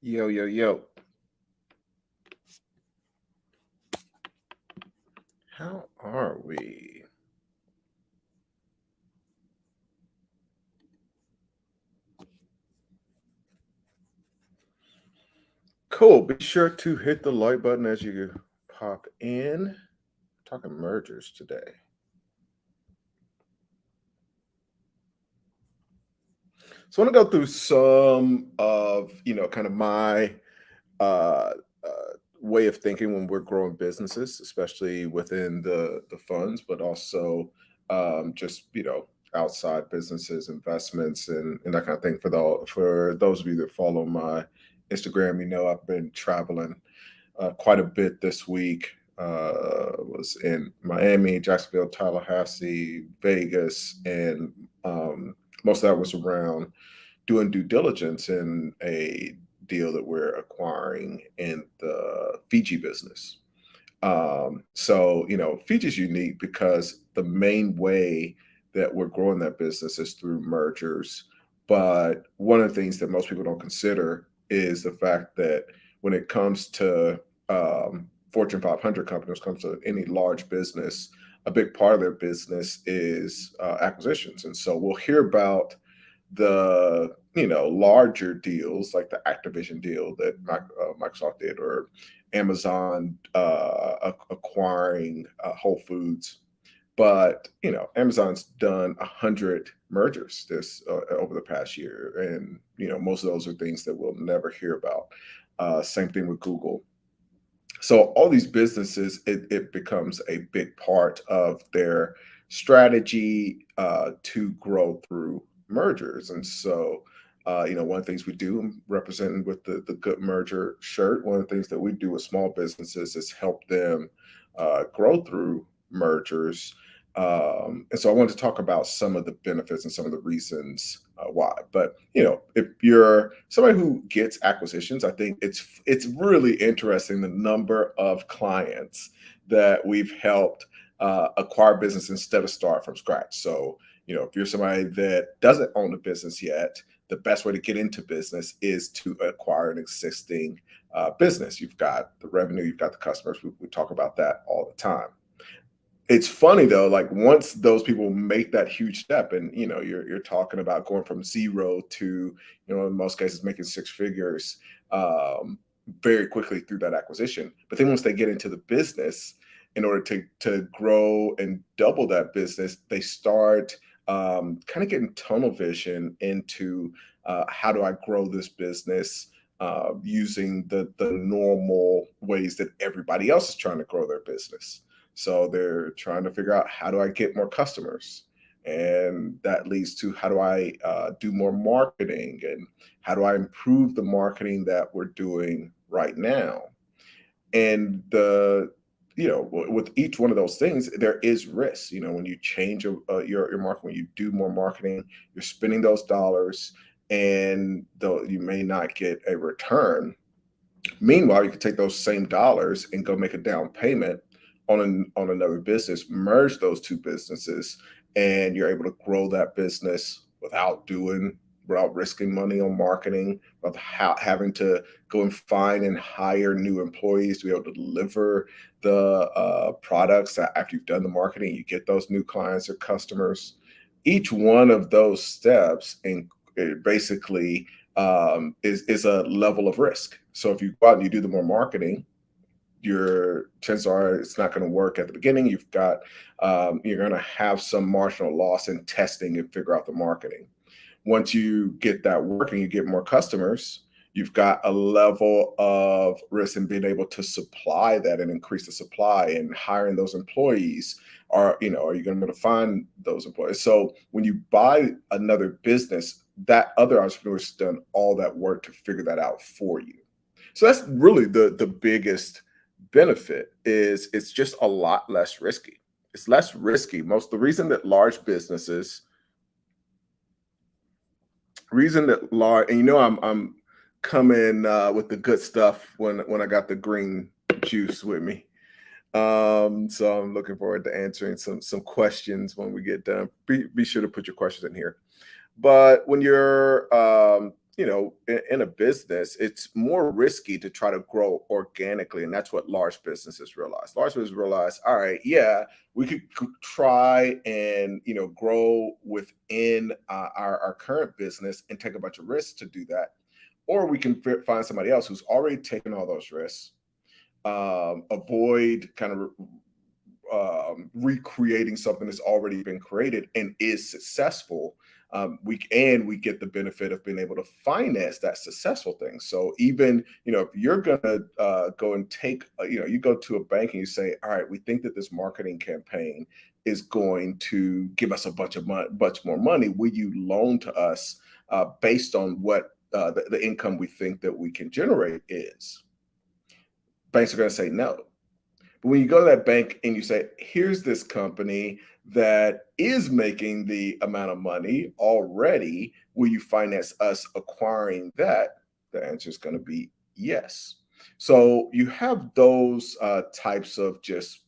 Yo, yo, yo. How are we? Cool. Be sure to hit the like button as you pop in. Talking mergers today. So I want to go through some of, kind of my uh, way of thinking when we're growing businesses, especially within the funds, but also just outside businesses, investments, and that kind of thing. For those of you that follow my Instagram, I've been traveling quite a bit this week. Was in Miami, Jacksonville, Tallahassee, Vegas, and most of that was around doing due diligence in a deal that we're acquiring in the Fiji business. Fiji's unique because the main way that we're growing that business is through mergers. But one of the things that most people don't consider is the fact that when it comes to Fortune 500 companies, comes to any large business, a big part of their business is acquisitions. And so we'll hear about the larger deals like the Activision deal that Microsoft did, or Amazon acquiring Whole Foods. But Amazon's done 100 mergers this over the past year, and most of those are things that we'll never hear about. Same thing with Google. So all these businesses, it becomes a big part of their strategy to grow through mergers. And so, one of the things we do, I'm representing with the Good Merger shirt, one of the things that we do with small businesses is help them grow through mergers. And so I wanted to talk about some of the benefits and some of the reasons why. But if you're somebody who gets acquisitions, I think it's really interesting the number of clients that we've helped acquire business instead of start from scratch. So if you're somebody that doesn't own a business yet, the best way to get into business is to acquire an existing business. You've got the revenue, you've got the customers. We talk about that all the time. It's funny though, like once those people make that huge step, and you're talking about going from zero to, in most cases, making six figures very quickly through that acquisition. But then once they get into the business, in order to grow and double that business, they start kind of getting tunnel vision into how do I grow this business using the normal ways that everybody else is trying to grow their business. So they're trying to figure out, how do I get more customers? And that leads to, how do I do more marketing? And how do I improve the marketing that we're doing right now? And with each one of those things, there is risk. When you change your market, when you do more marketing, you're spending those dollars, and though you may not get a return. Meanwhile, you could take those same dollars and go make a down payment on another business, merge those two businesses, and you're able to grow that business without risking money on marketing, without having to go and find and hire new employees to be able to deliver the products that after you've done the marketing, you get those new clients or customers. Each one of those steps, and it basically is a level of risk. So if you go out and you do the more marketing, your chances are it's not going to work at the beginning. You're going to have some marginal loss in testing and figure out the marketing. Once you get that working, you get more customers. You've got a level of risk in being able to supply that and increase the supply, and hiring those employees. Are you going to be able to find those employees? So when you buy another business, that other entrepreneur's done all that work to figure that out for you. So that's really the biggest benefit. Is it's just a lot less risky. It's less risky. Most the reason that large businesses, reason that large, and I'm coming with the good stuff when I got the green juice with me. So I'm looking forward to answering some questions when we get done. Be sure to put your questions in here. But when you're in a business, it's more risky to try to grow organically. And that's what large businesses realize. Large businesses realize, all right, yeah, we could try and, grow within our current business and take a bunch of risks to do that. Or we can find somebody else who's already taken all those risks, avoid kind of recreating something that's already been created and is successful. We get the benefit of being able to finance that successful thing. So even if you're gonna go and take you go to a bank and you say, all right, we think that this marketing campaign is going to give us a bunch more money. Will you loan to us based on what the income we think that we can generate is? Banks are going to say no. But when you go to that bank and you say, here's this company that is making the amount of money already, will you finance us acquiring that? The answer is going to be yes. So you have those types of just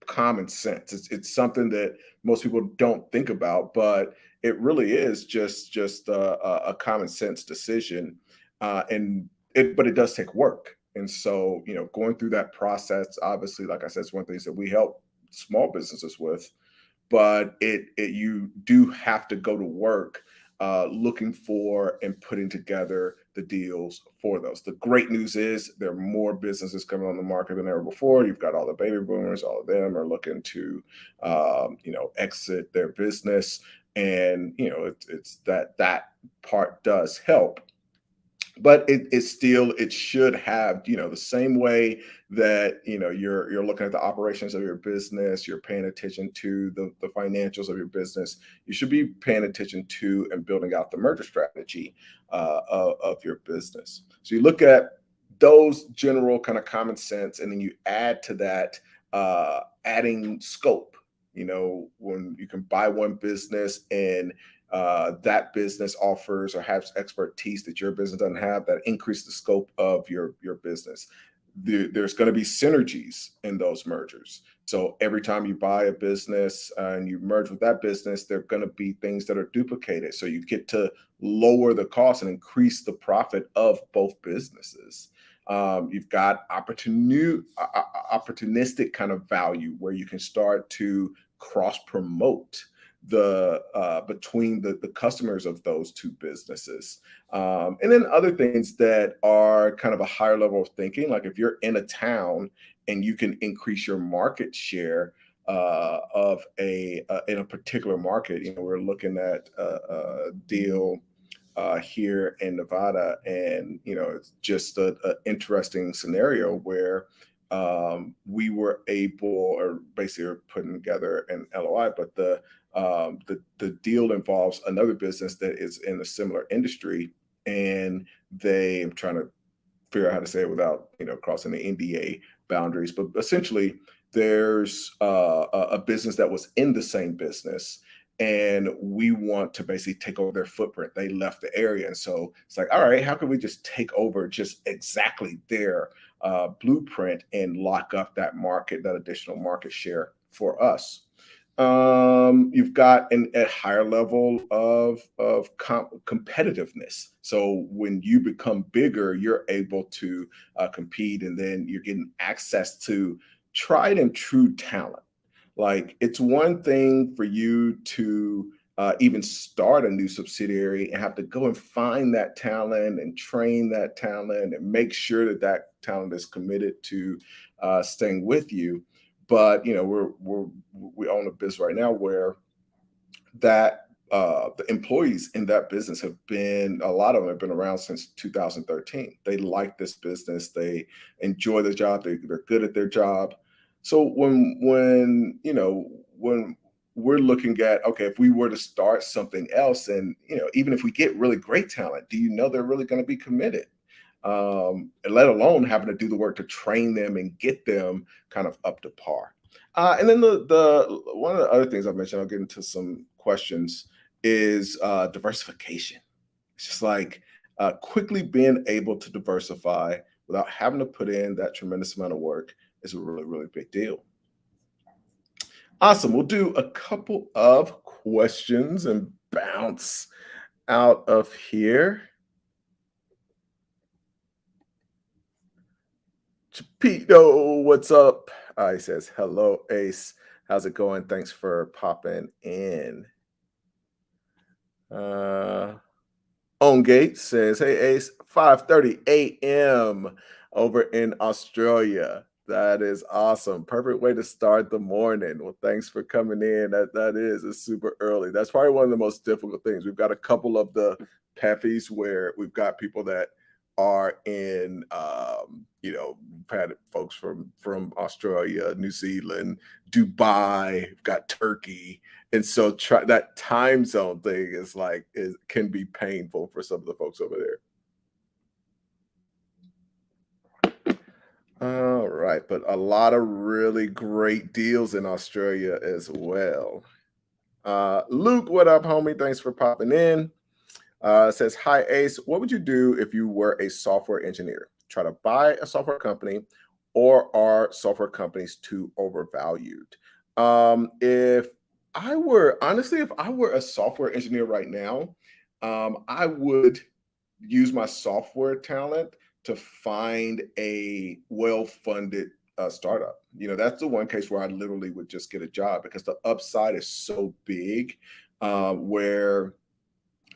common sense. It's something that most people don't think about, but it really is just a common sense decision, but it does take work. And so, going through that process, obviously, like I said, it's one of the things that we help small businesses with, but you do have to go to work looking for and putting together the deals for those. The great news is there are more businesses coming on the market than ever before. You've got all the baby boomers, all of them are looking to, exit their business. And, it's that part does help, but it should have the same way that you're looking at the operations of your business, you're paying attention to the financials of your business. You should be paying attention to and building out the merger strategy of your business. So you look at those general kind of common sense, and then you add to that adding scope. When you can buy one business and that business offers or has expertise that your business doesn't have, that increase the scope of your business. There's going to be synergies in those mergers. So every time you buy a business and you merge with that business, there are going to be things that are duplicated. So you get to lower the cost and increase the profit of both businesses. You've got opportunistic kind of value where you can start to cross promote between the customers of those two businesses. And then other things that are kind of a higher level of thinking, like if you're in a town and you can increase your market share of in a particular market. We're looking at a deal here in Nevada, and it's just an interesting scenario where we were able, or basically are putting together an LOI, but the deal involves another business that is in a similar industry, and I'm trying to figure out how to say it without crossing the NDA boundaries, but essentially there's a business that was in the same business, and we want to basically take over their footprint. They left the area, and so it's like, all right, how can we just take over just exactly their blueprint and lock up that additional market share for us? You've got a higher level of competitiveness. So when you become bigger, you're able to compete, and then you're getting access to tried and true talent. Like, it's one thing for you to even start a new subsidiary and have to go and find that talent and train that talent and make sure that talent is committed to staying with you. But we own a business right now where that the employees in that business a lot of them have been around since 2013. They like this business. They enjoy the job. They're good at their job. So when we're looking at, okay, if we were to start something else, and even if we get really great talent, do you know they're really going to be committed? And let alone having to do the work to train them and get them kind of up to par. And then the one of the other things I mentioned, I'll get into some questions, is diversification. It's just like quickly being able to diversify without having to put in that tremendous amount of work is a really, really big deal. Awesome. We'll do a couple of questions and bounce out of here. Chipito, what's up? He says, hello, Ace. How's it going? Thanks for popping in. On Gate says, hey, Ace, 5:30 a.m. over in Australia. That is awesome. Perfect way to start the morning. Well, thanks for coming in. That is it's super early. That's probably one of the most difficult things. We've got a couple of the peffies where we've got people that are in we've had folks from Australia, New Zealand, Dubai, we've got Turkey, and so that time zone thing is like it can be painful for some of the folks over there. All right, but a lot of really great deals in Australia as well. Luke, what up, homie? Thanks for popping in. Says, hi, Ace. What would you do if you were a software engineer? Try to buy a software company, or are software companies too overvalued? If I were, honestly, if I were a software engineer right now, I would use my software talent to find a well-funded startup. That's the one case where I literally would just get a job because the upside is so big, where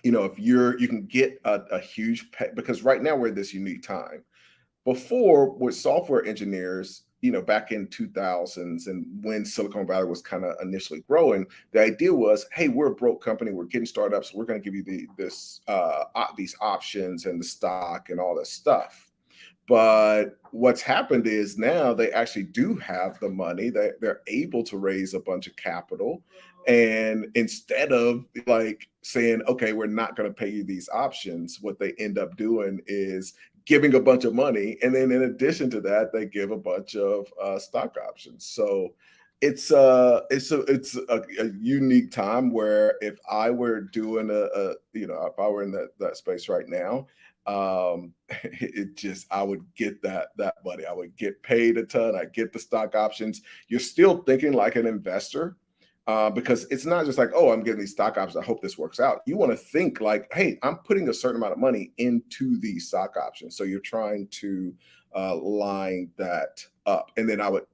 if you can get a huge pay, because right now we're in this unique time. Before, with software engineers, back in 2000s and when Silicon Valley was kind of initially growing, the idea was, hey, we're a broke company, we're getting startups, so we're going to give you these options and the stock and all this stuff. But what's happened is now they actually do have the money. They're able to raise a bunch of capital. And instead of like saying, okay, we're not going to pay you these options, what they end up doing is giving a bunch of money. And then in addition to that, they give a bunch of stock options. So it's a unique time where if I were doing if I were in that space right now, I would get that money. I would get paid a ton. I get the stock options. You're still thinking like an investor, because it's not just like, oh, I'm getting these stock options, I hope this works out. You want to think like, hey, I'm putting a certain amount of money into these stock options, so you're trying to line that up. And then I would,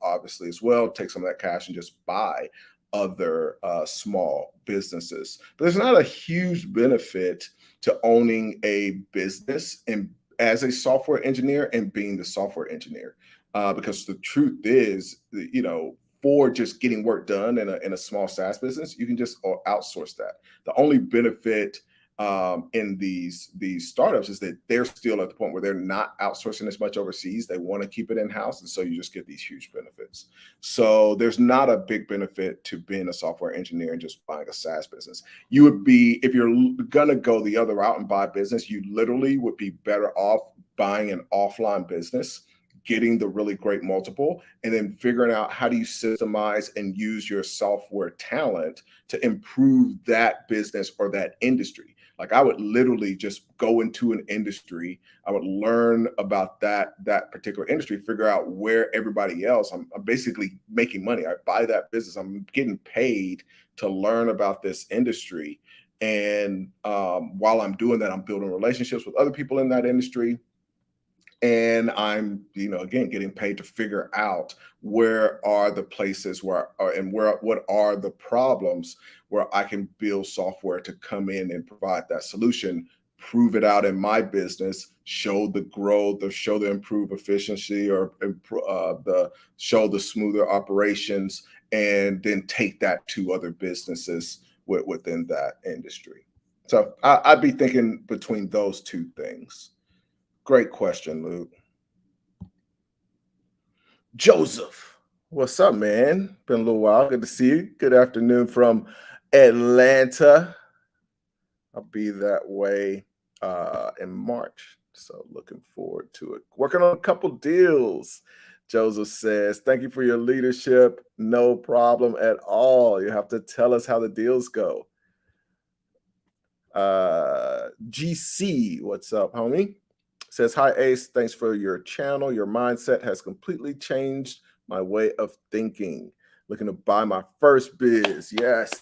obviously as well, take some of that cash and just buy other small businesses. But there's not a huge benefit to owning a business and as a software engineer and being the software engineer, because the truth is, for just getting work done in a small SaaS business, you can just outsource that. The only benefit in these startups is that they're still at the point where they're not outsourcing as much overseas. They want to keep it in house, and so you just get these huge benefits. So there's not a big benefit to being a software engineer and just buying a SaaS business. You would be, if you're gonna go the other route and buy a business, you literally would be better off buying an offline business, getting the really great multiple, and then figuring out how do you systemize and use your software talent to improve that business or that industry. Like I would literally just go into an industry, I would learn about that particular industry, figure out where everybody else, I'm basically making money. I buy that business, I'm getting paid to learn about this industry. And while I'm doing that, I'm building relationships with other people in that industry. And I'm, again, getting paid to figure out where are the places what are the problems where I can build software to come in and provide that solution, prove it out in my business, show the growth or show the improved efficiency or show the smoother operations, and then take that to other businesses within that industry. So I'd be thinking between those two things. Great question, Luke. Joseph, what's up, man? Been a little while. Good to see you. Good afternoon from Atlanta. I'll be that way in March. So looking forward to it. Working on a couple deals. Joseph says, thank you for your leadership. No problem at all. You have to tell us how the deals go. GC, what's up, homie? Says, hi, Ace. Thanks for your channel. Your mindset has completely changed my way of thinking. Looking to buy my first biz. Yes,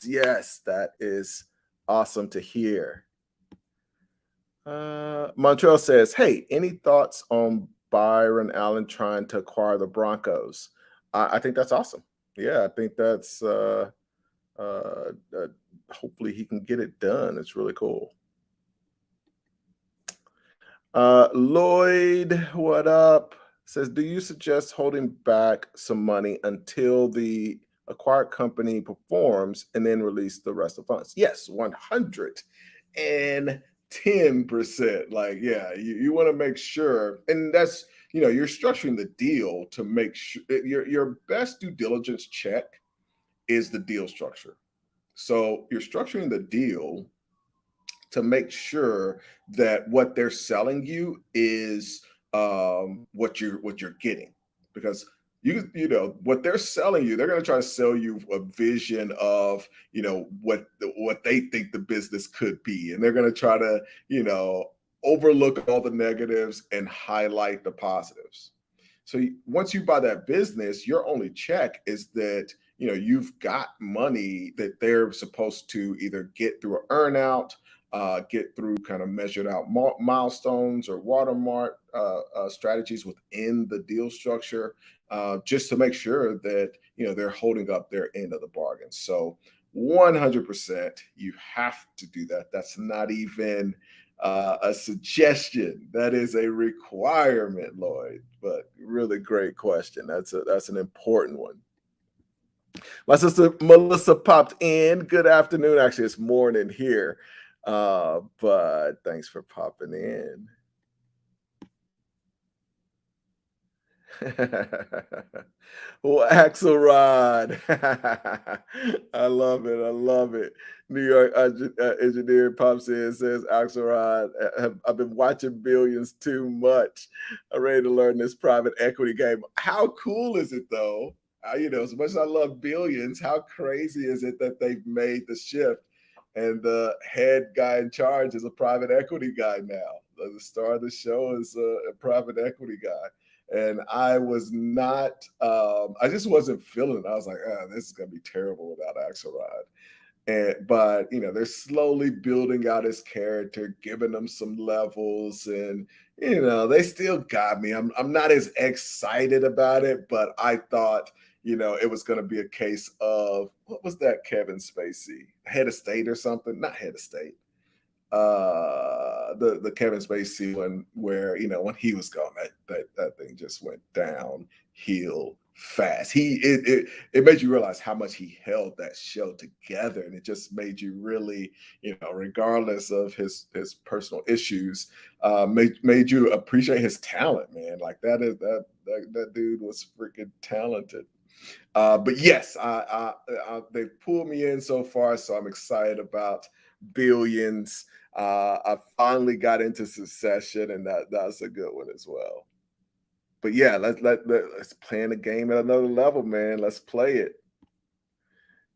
that is awesome to hear. Montreal says, hey, any thoughts on Byron Allen trying to acquire the Broncos. I think that's awesome. Yeah, I think that's uh, uh, hopefully he can get it done. It's really cool. Lloyd, what up? Says, do you suggest holding back some money until the acquired company performs and then release the rest of funds? Yes, 110%. Like, yeah, you want to make sure, and that's, you're structuring the deal to make sure your best due diligence check is the deal structure. So you're structuring the deal to make sure that what they're selling you is what you're getting, because what they're selling you, they're going to try to sell you a vision of what they think the business could be, and they're going to try to overlook all the negatives and highlight the positives. So once you buy that business, your only check is that you've got money that they're supposed to either get through an earnout, get through kind of measured out milestones or watermark strategies within the deal structure, just to make sure that they're holding up their end of the bargain. So 100%, you have to do that. That's not even a suggestion. That is a requirement, Lloyd. But really great question. That's an important one. My sister Melissa popped in. Good afternoon. Actually, it's morning here. But thanks for popping in. Well, Axelrod. I love it. I love it. New York engineer pops in, says, Axelrod, I've been watching Billions too much. I'm ready to learn this private equity game. How cool is it, though? As much as I love Billions, how crazy is it that they've made the shift and the head guy in charge is a private equity guy now? The star of the show is a private equity guy. And I was not, I just wasn't feeling it. I was like, this is going to be terrible without Axelrod. But they're slowly building out his character, giving him some levels, and they still got me. I'm not as excited about it, but I thought it was going to be a case of, what was that Kevin Spacey, Head of State or something? Not Head of State. The Kevin Spacey one, where when he was gone, that thing just went downhill fast. It made you realize how much he held that show together, and it just made you really, regardless of his personal issues, made you appreciate his talent, man. Like that dude was freaking talented. But yes, they've pulled me in so far, so I'm excited about Billions. I finally got into Succession, and that's a good one as well. But yeah, let's play the game at another level, man. Let's play it.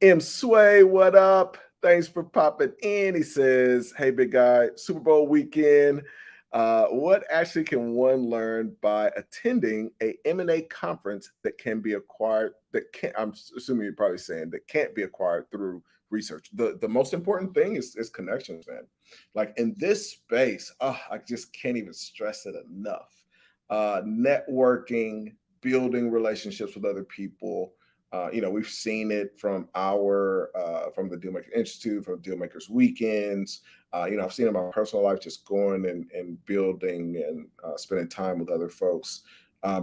M Sway, what up? Thanks for popping in. He says, "Hey, big guy, Super Bowl weekend. What actually can one learn by attending a M&A conference that can be acquired? I'm assuming you're probably saying that can't be acquired through research. The most important thing is connections, man. Like in this space, I just can't even stress it enough. Networking, building relationships with other people. We've seen it from from the Dealmaker Institute, from Dealmakers Weekends. I've seen it in my personal life, just going and building and spending time with other folks.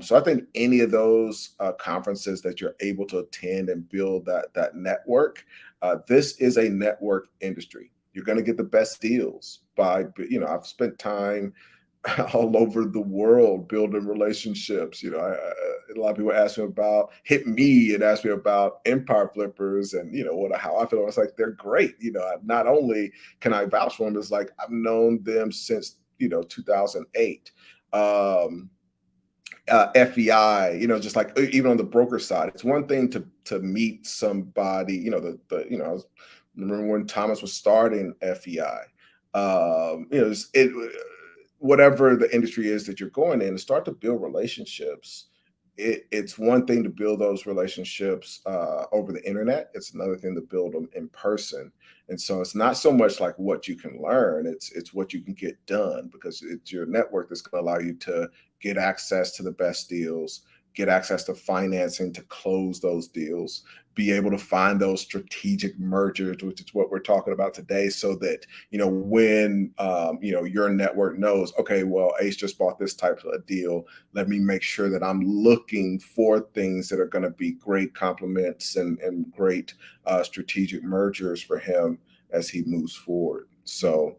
So I think any of those conferences that you're able to attend and build that network, this is a network industry. You're going to get the best deals by, I've spent time all over the world building relationships. A lot of people ask me about Hit Me and ask me about Empire Flippers and how I feel. I was like, they're great. Not only can I vouch for them, it's like I've known them since 2008. FEI, just like even on the broker side, it's one thing to meet somebody. I remember when Thomas was starting FEI. Whatever the industry is that you're going in, start to build relationships it's one thing to build those relationships over the internet. It's another thing to build them in person. And so it's not so much like what you can learn; it's what you can get done, because it's your network that's going to allow you to get access to the best deals, get access to financing to close those deals, be able to find those strategic mergers, which is what we're talking about today, so that when your network knows, okay, well, Ace just bought this type of deal, let me make sure that I'm looking for things that are going to be great complements and great strategic mergers for him as he moves forward. So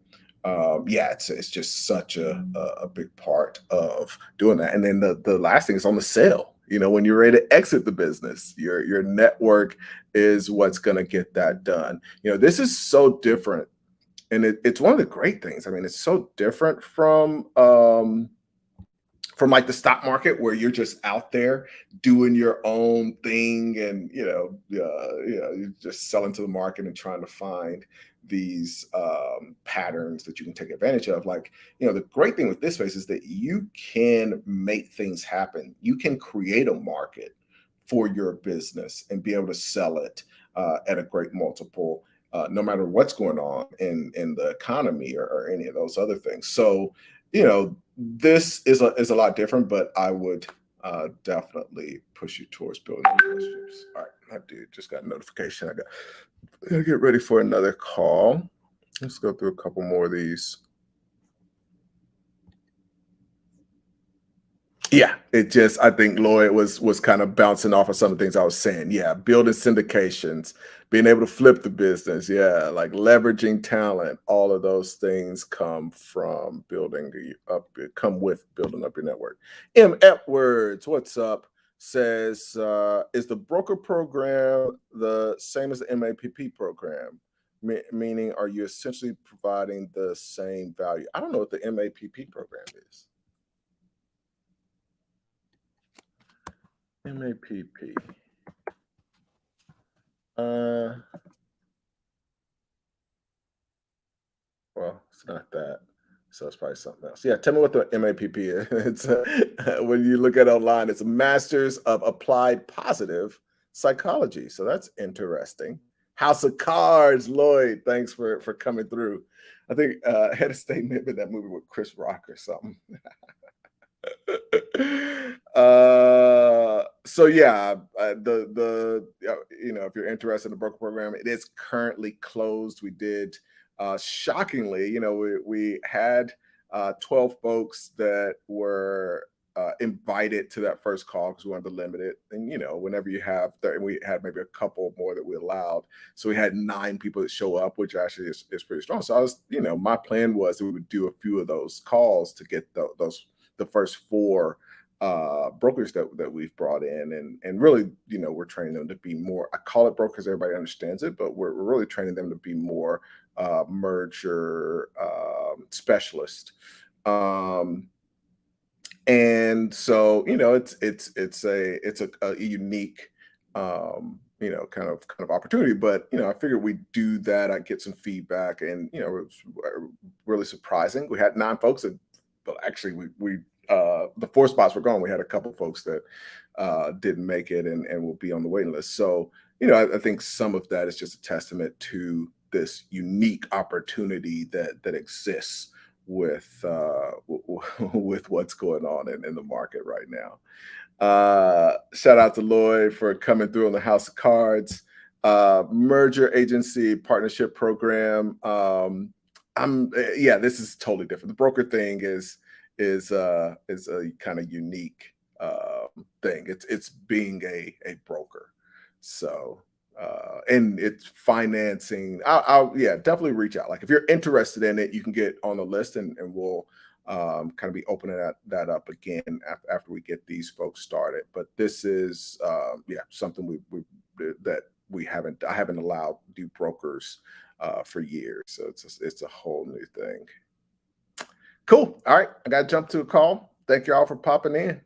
yeah, it's just such a big part of doing that. And then the last thing is on the sale. When you're ready to exit the business, your network is what's going to get that done. This is so different, and it's one of the great things. I mean, it's so different from like the stock market, where you're just out there doing your own thing, and you're just selling to the market and trying to find these patterns that you can take advantage of. Like, the great thing with this space is that you can make things happen. You can create a market for your business and be able to sell it at a great multiple, no matter what's going on in the economy, or any of those other things. So this is a lot different, but I would definitely push you towards building those relationships. All right, I did just got a notification. I gotta get ready for another call. Let's go through a couple more of these. Yeah, I think Lloyd was kind of bouncing off of some of the things I was saying. Yeah, building syndications, being able to flip the business. Yeah, like leveraging talent. All of those things come with building up your network. M. Edwards, what's up? Says, is the broker program the same as the MAPP program? Meaning, are you essentially providing the same value? I don't know what the MAPP program is. MAPP. Uh, well, it's not that. So it's probably something else. Yeah, tell me what the MAPP is. It's when you look at it online, it's a Masters of Applied Positive Psychology. So that's interesting. House of Cards, Lloyd. Thanks for coming through. I think Head of State maybe that movie with Chris Rock or something. So yeah, if you're interested in the broker program, it is currently closed. We did shockingly, we had 12 folks that were invited to that first call, because we wanted to limit it. And whenever you have we had maybe a couple more that we allowed, so we had 9 people that show up, which actually is pretty strong. So I was, my plan was that we would do a few of those calls to get the first 4 brokers that we've brought in, and really, we're training them to be more, I call it brokers, everybody understands it, but we're really training them to be more merger specialist. And so, it's a unique kind of opportunity. But I figured we'd do that. I get some feedback, and it was really surprising. We had 9 folks that, well, actually, we the 4 spots were gone. We had a couple folks that didn't make it, and will be on the waiting list. So I think some of that is just a testament to this unique opportunity that exists with with what's going on in the market right now. Shout out to Lloyd for coming through on the House of Cards merger agency partnership program. Yeah, this is totally different. The broker thing is a kind of unique thing. It's being a broker. So and it's financing. I'll yeah, definitely reach out. Like, if you're interested in it, you can get on the list, and we'll kind of be opening that up again after we get these folks started. But this is yeah, something I haven't allowed do brokers for years. So it's a whole new thing. Cool. All right, I got to jump to a call. Thank you all for popping in.